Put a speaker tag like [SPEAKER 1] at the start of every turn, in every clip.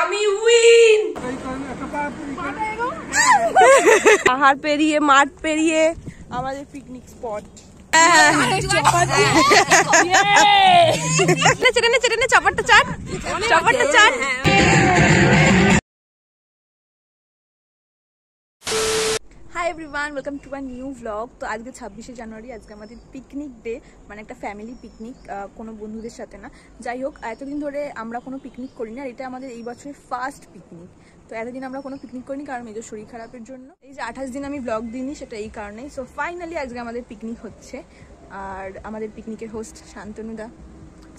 [SPEAKER 1] আমি উইন। পাহাড় পেরিয়ে মাঠ পেরিয়ে আমাদের পিকনিক স্পট। চাপারটা চাট। Hi everyone, welcome to my new blog. তো আজকে 26শে জানুয়ারি, আজকে আমাদের পিকনিক ডে, মানে একটা ফ্যামিলি পিকনিক, কোনো বন্ধুদের সাথে না। যাই হোক, এতদিন ধরে আমরা কোনো পিকনিক করি না, এটা আমাদের এই বছরের ফার্স্ট পিকনিক। তো এতদিন আমরা কোনো পিকনিক করিনি, কারণ মেজর শরীর খারাপের জন্য। এই যে 28 দিন আমি ব্লগ দিইনি, সেটা এই কারণেই। সো ফাইনালি আজকে আমাদের পিকনিক হচ্ছে, আর আমাদের পিকনিকের হোস্ট শান্তনুদা।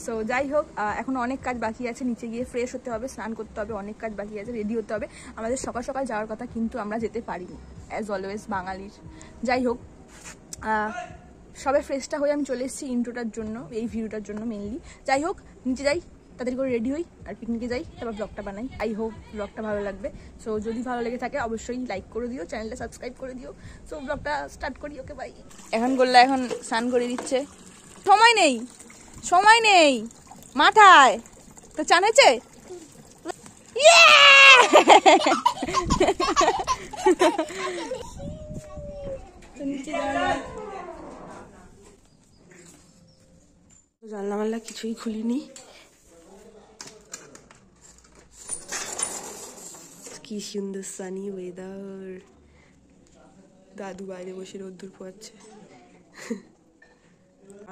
[SPEAKER 1] সো যাই হোক, এখনো অনেক কাজ বাকি আছে, নিচে গিয়ে ফ্রেশ হতে হবে, স্নান করতে হবে, অনেক কাজ বাকি আছে, রেডি হতে হবে। আমাদের সকাল সকাল যাওয়ার কথা, কিন্তু আমরা যেতে পারিনি, অ্যাজ অলওয়েজ বাঙালির। যাই হোক, সবাই ফ্রেশটা হয়ে আমি চলে এসেছি ইন্ট্রোটার জন্য, এই ভিডিওটার জন্য মেনলি। যাই হোক, নিচে যাই, তাড়াতাড়ি করে রেডি হই, আর পিকনিকে যাই, তারপর ব্লগটা বানাই। আই হোপ ব্লগটা ভালো লাগবে। সো যদি ভালো লেগে থাকে অবশ্যই লাইক করে দিও, চ্যানেলটা সাবস্ক্রাইব করে দিও। সো ব্লগটা স্টার্ট করি। Okay bye. এখন গোল্লা এখন স্নান করে দিচ্ছে, সময় নেই মাথায়। তো চান হয়েছে? জানলা মাল্লা কিছুই খুলিনি। কি সুন্দর সানি ওয়েদার। দাদু বাইরে বসে রোদ্দুর পোয়াচ্ছে।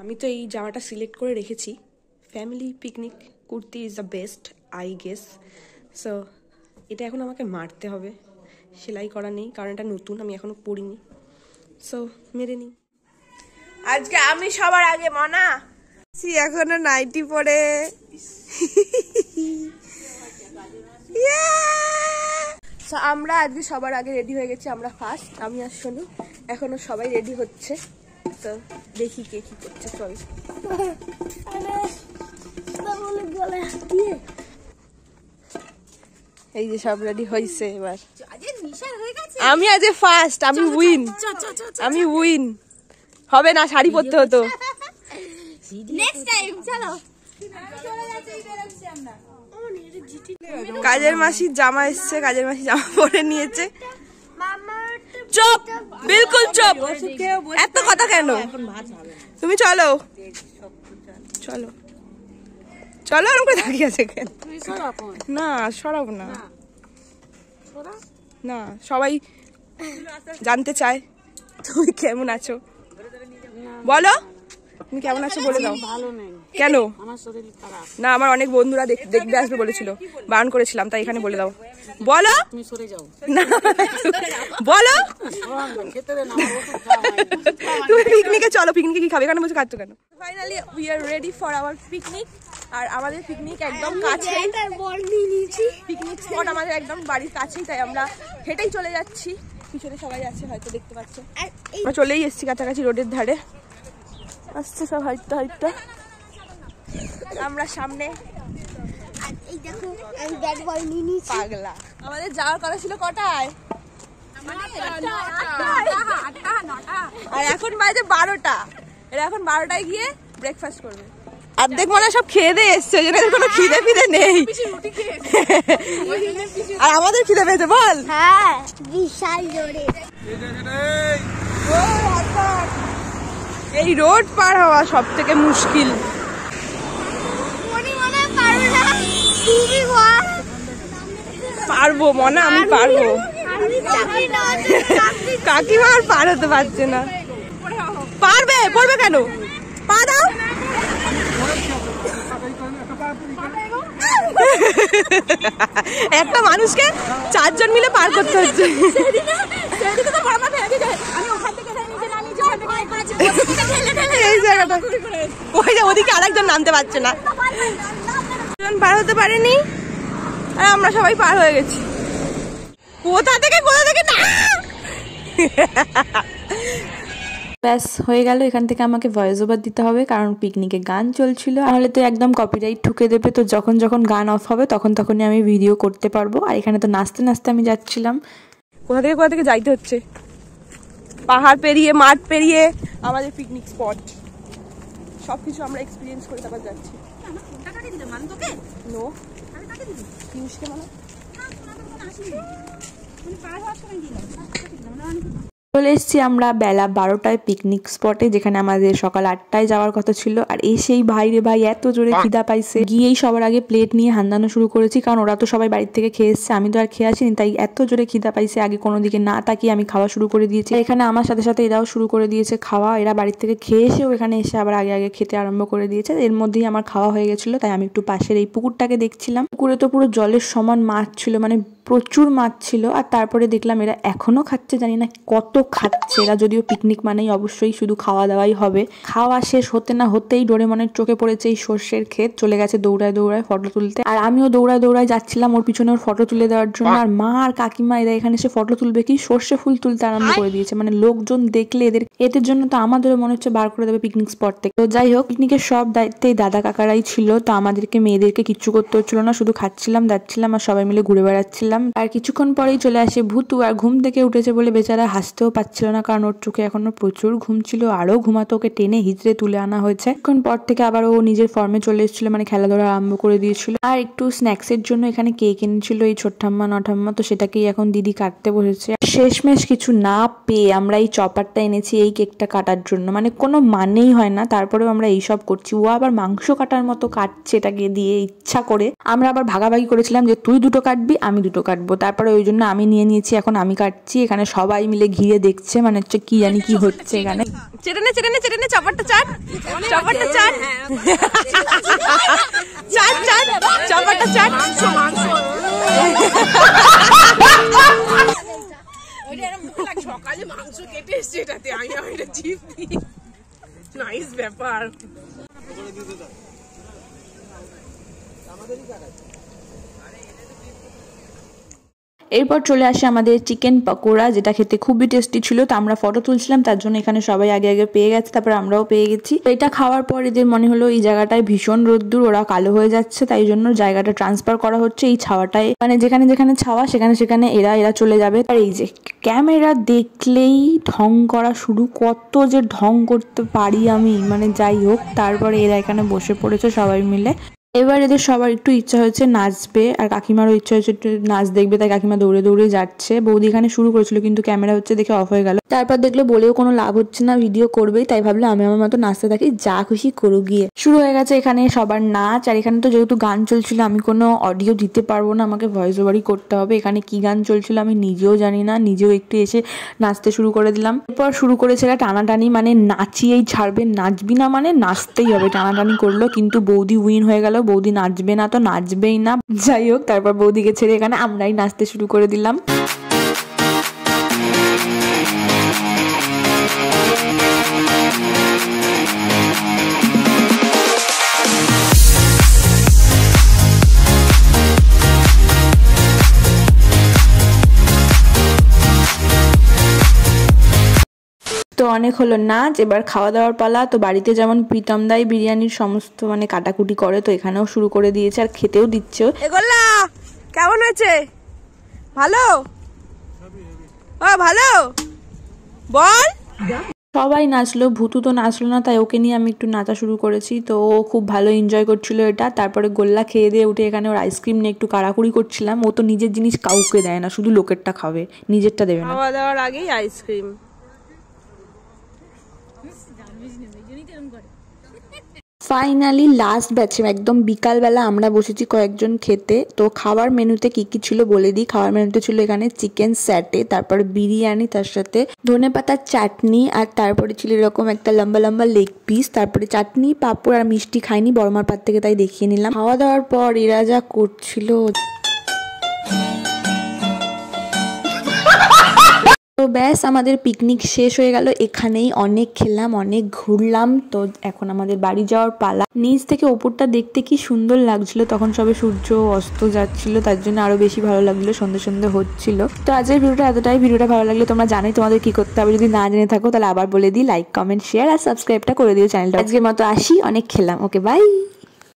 [SPEAKER 1] আমি তো এই জামাটা সিলেক্ট করে রেখেছি, family picnic kurti is the best I guess. So এটা এখন আমাকে মারতে হবে, সেলাই করা নেই, কারণ এটা নতুন, আমি এখনো পরিনি। সো মেরে নিই। আজকে আমি সবার আগে মনা এখনো নাইটি পরে। আমরা আজকে সবার আগে রেডি হয়ে গেছি, আমরা ফার্স্ট, আমি আর সোনু। এখনো সবাই রেডি হচ্ছে, তো দেখি কে কি করছে। চল। এই যে সব রেডি হয়েছে, এবার আমি আজ ফার্স্ট, আমি উইন। হবে না, শাড়ি পরতে হতো। কাজের মাসির জামা এসছে, কাজের মাসি জামা পরে নিয়েছে। চুপ, বিলকুল চুপ, এত কথা কেন? তুমি চলো চলো চলো, এরকম করে দাঁড়িয়ে আছে কেন? না সরাবো না, না সবাই জানতে চায় তুমি কেমন আছো। বলো তুমি কেমন আছো, বলে দাও। কেন? না, আমার অনেক বন্ধুরা দেখতে আসবে বলেছিল, বারণ করেছিলাম, তাই এখানে বলে দাও। বলো না, বলো তুমি পিকনিকে চলো। পিকনিকে কি খাবে? এখানে বসে খাচ্ছ কেন? Finally we are ready for our picnic. আর আমাদের পিকনিক একদম কাছে, পিকনিক স্পট আমাদের একদম বাড়ির কাছেই, তাই আমরা হেঁটেই চলে যাচ্ছি। পিছনে সবাই আছে, হয়তো দেখতে পাচ্ছে। আমরা চলেই এসেছি কাছাকাছি, রোডের ধারে আসছে সব হাইটটা। আমরা সামনে। পাগলা, আমাদের যাওয়ার কথা ছিল কটায়? আর এখন বাজে 12টা। এরা এখন 12টায় গিয়ে ব্রেকফাস্ট করবে। অর্ধেক মনে সব খেয়ে দিয়ে এসছে, ওই জন্য কোনো খিদে ফিদে নেই। আর আমাদের খিদে পেয়েছে, বল। হ্যাঁ, বিশাল জোরে। এই রোড পার হওয়া সব থেকে মুশকিল। পারবো মনা, আমি পারবো। কাকিমা আর পার হতে পারছে না। পারবে, পড়বে কেন? পা দাও। একটা মানুষকে 4 জন মিলে পার করতে হচ্ছে। এই জায়গাটা, ওই যে ওদিকে আরেকজন নামতে পারছে না, পার হতে পারেনি, আর আমরা সবাই পার হয়ে গেছি। কোথা থেকে না। ব্যাস হয়ে গেল। এখান থেকে আমাকে ভয়েস ওভার দিতে হবে, কারণ পিকনিকে গান চলছিল, নাহলে তো একদম কপিরাইট ঠুকে দেবে। তো যখন গান অফ হবে তখনই আমি ভিডিও করতে পারবো। আর এখানে তো নাচতে নাচতে আমি যাচ্ছিলাম। কোথা থেকে যাইতে হচ্ছে, পাহাড় পেরিয়ে মাঠ পেরিয়ে আমাদের পিকনিক স্পট। সবকিছু আমরা এক্সপিরিয়েন্স করে তারপর যাচ্ছি। নো পিউষকে মানে চলে এসেছি আমরা বেলা 12টায় পিকনিক স্পটে, যেখানে আমাদের সকাল 8টায় যাওয়ার কথা ছিল। আর এসেই ভাই রে ভাই এত জোরে খিদা পাইছে, গিয়েই সবার আগে প্লেট নিয়ে হান্দানো শুরু করেছি, কারণ ওরা তো সবাই বাড়ির থেকে খেয়ে এসছে, আমি তো আর খেয়ে আসিনি। তাই এত জোরে খিদা পাইছে, আগে কোনো দিকে না তাকিয়ে আমি খাওয়া শুরু করে দিয়েছি। এখানে আমার সাথে সাথে এরাও শুরু করে দিয়েছে খাওয়া। এরা বাড়ির থেকে খেয়ে এসেও এখানে এসে আবার আগে আগে খেতে আরম্ভ করে দিয়েছে। এর মধ্যেই আমার খাওয়া হয়ে গেছিলো, তাই আমি একটু পাশের এই পুকুরটাকে দেখছিলাম। পুকুরে তো পুরো জলের সমান মাছ ছিল, মানে প্রচুর মাছ ছিল। আর তারপরে দেখলাম এরা এখনো খাচ্ছে, জানি না কত খাচ্ছে এরা, যদিও পিকনিক মানেই অবশ্যই শুধু খাওয়া দাওয়াই হবে। খাওয়া শেষ হতে না হতেই ডোরেমনের চোখে পড়েছে এই সর্ষের ক্ষেত, চলে গেছে দৌড়ায় দৌড়ায় ফটো তুলতে। আর আমিও দৌড়ায় দৌড়ায় যাচ্ছিলাম ওর পিছনে ওর ফটো তুলে দেওয়ার জন্য। আর মা আর কাকিমা এরা এখানে এসে ফটো তুলবে কি সর্ষে ফুল তুলতে আরম্ভ করে দিয়েছে। মানে লোকজন দেখলে এদের জন্য তো আমাদেরও মনে হচ্ছে বার করে দেবে পিকনিক স্পট থেকে। তো যাই হোক, পিকনিকের সব দায়িত্বে দাদা কাকারাই ছিল, তো আমাদেরকে মেয়েদেরকে কিচ্ছু করতে হচ্ছিল না, শুধু খাচ্ছিলাম যাচ্ছিলাম আর সবাই মিলে ঘুরে বেড়াচ্ছিলাম। আর কিছুক্ষণ পরেই চলে আসে ভূতু, আর ঘুম থেকে উঠেছে বলে বেচারা হাসতেও পাচ্ছিল না, কারণ ওর চোখে এখনো প্রচুর ঘুম ছিল। আরো ঘুমাতো, ওকে টেনে হিজড়ে তুলে আনা হয়েছে। কিছুক্ষণ পর থেকে আবার ও নিজের ফর্মে চলে এসেছিল, মানে খেলাধুলা আরম্ভ করে দিয়েছিল। আর একটু স্ন্যাক্স এর জন্য এখানে কেক এনেছিল এই ছোট্টাম্মা নঠাম্মা, তো সেটাকেই এখন দিদি কাটতে বসেছে। শেষমেশ কিছু না পেয়ে আমরা এই চপারটা এনেছি এই কেকটা কাটার জন্য, মানে কোনো মানেই হয় না, তারপরেও আমরা এইসব করছি। ও আবার মাংস কাটার মতো কাটছে এটাকে দিয়ে ইচ্ছা করে। আমরা আবার ভাগাভাগি করেছিলাম যে তুই দুটো কাটবি আমি দুটো কাটবো, তারপরে ওই জন্য আমি নিয়ে নিয়েছি, এখন আমি কাটছি। এখানে সবাই মিলে ঘিরে দেখছে, মানে হচ্ছে কি জানি কি হচ্ছে এখানে। চেটেনে চেটেনে চেটেনে চপারটা চাট, চপারটা চাট, চাট চাট, চপারটা চাট।
[SPEAKER 2] সকালে মাংস কেটে এসছে এটাতে, আমি এটা জিভ নাইস ব্যাপার।
[SPEAKER 1] এরপর চলে আসে আমাদের চিকেন পকোড়া, যেটা খেতে খুবই টেস্টি ছিল। তো আমরা ফটো তুলছিলাম, তার জন্য এখানে সবাই আগে আগে পেয়ে গেছে, তারপর আমরাও পেয়ে গেছি। এটা খাওয়ার পর এদের মনে হলো এই জায়গাটায় ভীষণ রোদ্দুর, ওরা কালো হয়ে যাচ্ছে, তাই জন্য জায়গাটা ট্রান্সফার করা হচ্ছে এই ছাওয়াটায়, মানে যেখানে যেখানে ছাওয়া সেখানে সেখানে এরা চলে যাবে। আর এই যে ক্যামেরা দেখলেই ঢং করা শুরু, কত যে ঢং করতে পারি আমি, মানে যাই হোক। তারপরে এরা এখানে বসে পড়েছে সবাই মিলে। এবার এদের সবার একটু ইচ্ছা হয়েছে নাচবে, আর কাকিমারও ইচ্ছা হয়েছে একটু নাচ দেখবে, তাই কাকিমা দৌড়ে দৌড়ে যাচ্ছে। বৌদি এখানে শুরু করেছিল, কিন্তু ক্যামেরা হচ্ছে দেখে অফ হয়ে গেল। তারপর দেখলো বলেও কোনো লাভ হচ্ছে না, ভিডিও করবেই, তাই ভাবলো আমি আমার মতো নাচতে থাকি, যা খুশি করু গিয়ে। শুরু হয়ে গেছে এখানে সবার নাচ। আর এখানে তো যেহেতু গান চলছিল, আমি কোনো অডিও দিতে পারবো না, আমাকে ভয়েস ওভারই করতে হবে। এখানে কি গান চলছিল আমি নিজেও জানি না, নিজেও একটু এসে নাচতে শুরু করে দিলাম। এরপর শুরু করেছে টানাটানি, মানে নাচিয়েই ছাড়বে, নাচবি না মানে নাচতেই হবে, টানাটানি করলো। কিন্তু বৌদি উইন হয়ে গেল, বৌদি নাচবে না তো নাচবেই না। যাই হোক, তারপর বৌদিকে ছেড়ে এখানে আমরাই নাচতে শুরু করে দিলাম। তো অনেক হলো নাচ, এবার খাওয়া দাওয়ার পালা। তো বাড়িতে যেমন প্রীতম দাই বিরিয়ানির সমস্ত মানে কাটাকুটি করে, তো এখানেও শুরু করে দিয়েছে আর খেতেও দিচ্ছে।
[SPEAKER 2] এগোল্লা কেমন হয়েছে? ভালো? ভালো বল।
[SPEAKER 1] সবাই নাচলো, ভূতু তো নাচলো না, তাই ওকে নিয়ে আমি একটু নাচা শুরু করেছি। তো ও খুব ভালো এনজয় করছিল এটা। তারপরে গোল্লা খেয়ে দিয়ে উঠে এখানে ওর আইসক্রিম নিয়ে একটু কাড়াকুড়ি করছিলাম। ও তো নিজের জিনিস কাউকে দেয় না, শুধু লোকেরটা খাবে, নিজেরটা দেবে না।
[SPEAKER 2] খাওয়া দাওয়ার আগেই আইসক্রিম।
[SPEAKER 1] ফাইনালি লাস্ট ব্যাচে একদম বিকালবেলা আমরা বসেছি কয়েকজন খেতে। তো খাওয়ার মেনুতে কি কি ছিল বলে দিই। খাওয়ার মেনুতে ছিল এখানে চিকেন স্যাটে, তারপরে বিরিয়ানি, তার সাথে ধনেপাতার চাটনি, আর তারপরে ছিল এরকম একটা লম্বা লম্বা লেগ পিস, তারপরে চাটনি পাঁপড়। আর মিষ্টি খাইনি বড়মার পাত থেকে, তাই দেখিয়ে নিলাম। খাওয়া দাওয়ার পর এরা যা করছিল, তো ব্যাস আমাদের পিকনিক শেষ হয়ে গেল এখানেই। অনেক খেলাম, অনেক ঘুরলাম। তো এখন আমাদের বাড়ি যাওয়ার পালা। নিচ থেকে ওপরটা দেখতে কি সুন্দর লাগছিল, তখন সবে সূর্য অস্ত যাচ্ছিল, তার জন্য আরো বেশি ভালো লাগলো, সন্ধ্যে সন্ধ্যে হচ্ছিল। তো আজকের ভিডিওটা এতটাই। ভিডিওটা ভালো লাগলে তোমরা জানোই তোমাদের কি করতে হবে, যদি না জেনে থাকো তাহলে আবার বলে দিই, লাইক কমেন্ট শেয়ার আর সাবস্ক্রাইবটা করে দিও চ্যানেলটা। আজকের মতো আসি, অনেক খেলাম, ওকে বাই।